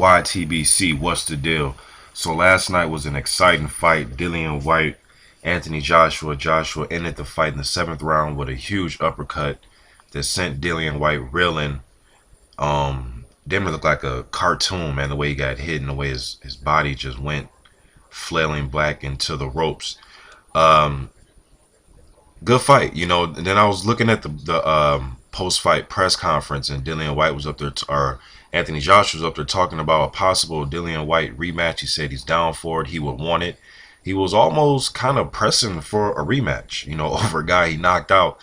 YTBC, what's the deal? So last night was an exciting fight. Dillian Whyte, Anthony Joshua. Joshua ended the fight in the 7th round with a huge uppercut that sent Dillian Whyte reeling. Damn looked like a cartoon, man, the way he got hit and the way his body just went flailing back into the ropes. Um, Good fight, And then I was looking at the post fight press conference, and Dillian Whyte was up there, or Anthony Joshua was up there talking about a possible Dillian Whyte rematch. He said he's down for it. He would want it. He was almost kind of pressing for a rematch, over a guy he knocked out.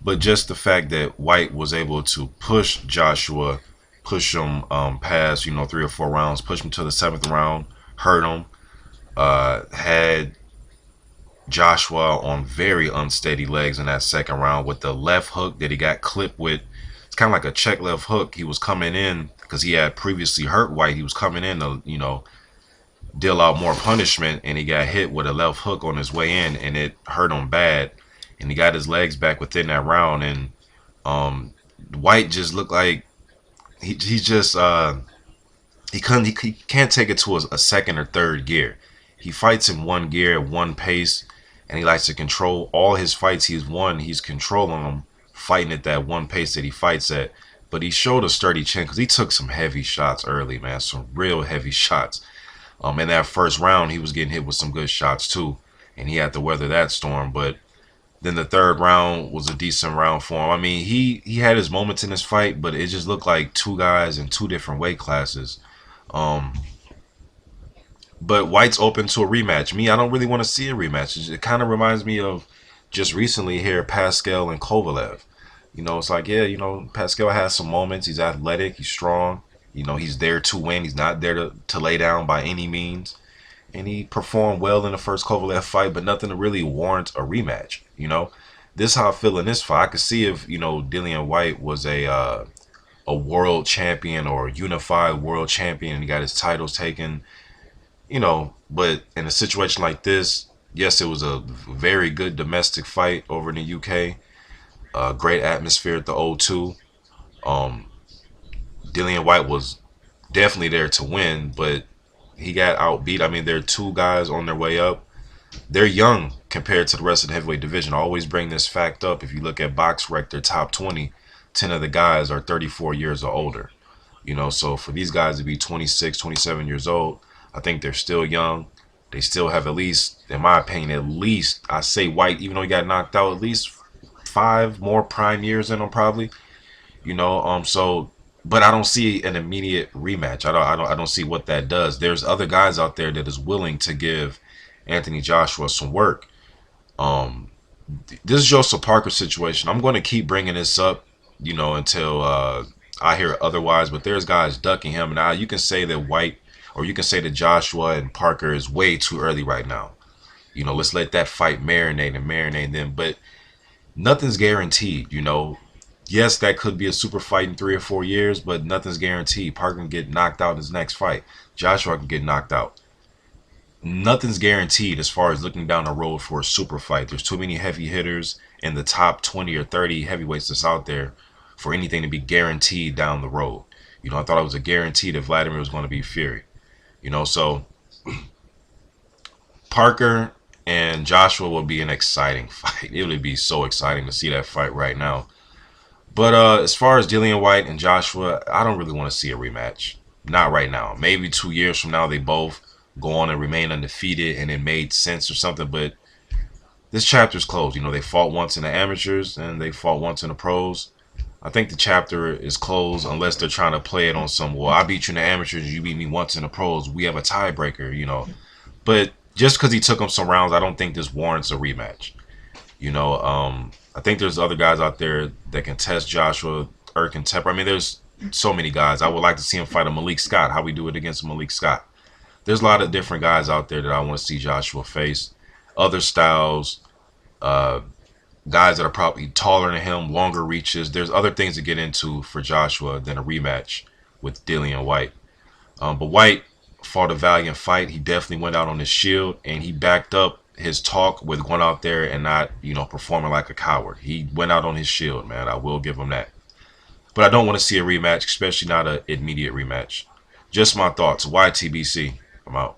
But just the fact that Whyte was able to push Joshua, push him past, 3 or 4 rounds, push him to the 7th round, hurt him, had Joshua on very unsteady legs in that 2nd round with the left hook that he got clipped with. It's kind of like a check left hook. He was coming in because he had previously hurt Whyte. He was coming in to, deal out more punishment, and he got hit with a left hook on his way in, and it hurt him bad. And he got his legs back within that round, and Whyte just looked like he just he can't take it to a second or third gear. He fights in one gear, one pace, and he likes to control all his fights he's won. He's controlling them, fighting at that one pace that he fights at. But he showed a sturdy chin because he took some heavy shots early, man, some real heavy shots. In that 1st round, he was getting hit with some good shots too, and he had to weather that storm. But then the 3rd round was a decent round for him. I mean, he had his moments in this fight, but it just looked like two guys in two different weight classes. But Whyte's open to a rematch. Me, I don't really want to see a rematch. It kind of reminds me of just recently here, Pascal and Kovalev. It's like, yeah, Pascal has some moments. He's athletic. He's strong. He's there to win. He's not there to lay down by any means. And he performed well in the first Kovalev fight, but nothing to really warrant a rematch. This is how I feel in this fight. I could see if, Dillian Whyte was a world champion or a unified world champion and he got his titles taken, but in a situation like this, yes, it was a very good domestic fight over in the UK. Great atmosphere at the O2. Dillian Whyte was definitely there to win, but he got outbeat. I mean, there are two guys on their way up. They're young compared to the rest of the heavyweight division. I always bring this fact up. If you look at BoxRec, their top 20, 10 of the guys are 34 years or older. So for these guys to be 26, 27 years old, I think they're still young. They still have at least, in my opinion, I say Whyte, even though he got knocked out, at least 5 more prime years in him probably. So but I don't see an immediate rematch. I don't see what that does. There's other guys out there that is willing to give Anthony Joshua some work. This is Joseph Parker situation. I'm going to keep bringing this up, until I hear otherwise. But there's guys ducking him, and you can say that Whyte, or you can say that Joshua and Parker is way too early right now. Let's let that fight marinate them. But nothing's guaranteed. Yes, that could be a super fight in 3 or 4 years, but nothing's guaranteed. Parker can get knocked out in his next fight. Joshua can get knocked out. Nothing's guaranteed as far as looking down the road for a super fight. There's too many heavy hitters in the top 20 or 30 heavyweights that's out there for anything to be guaranteed down the road. I thought it was a guarantee that Vladimir was going to beat Fury. So Parker and Joshua will be an exciting fight. It would be so exciting to see that fight right now. But as far as Dillian Whyte and Joshua, I don't really want to see a rematch. Not right now. Maybe 2 years from now they both go on and remain undefeated and it made sense or something. But this chapter's closed. They fought once in the amateurs and they fought once in the pros. I think the chapter is closed unless they're trying to play it on some, well, I beat you in the amateurs, you beat me once in the pros. We have a tiebreaker, But just because he took him some rounds, I don't think this warrants a rematch. I think there's other guys out there that can test Joshua, Erkin Tepper. I mean, there's so many guys. I would like to see him fight a Malik Scott, how we do it against Malik Scott. There's a lot of different guys out there that I want to see Joshua face. Other styles, guys that are probably taller than him, longer reaches. There's other things to get into for Joshua than a rematch with Dillian Whyte. But Whyte fought a valiant fight. He definitely went out on his shield, and he backed up his talk with going out there and not, performing like a coward. He went out on his shield, man. I will give him that. But I don't want to see a rematch, especially not an immediate rematch. Just my thoughts. Why TBC? I'm out.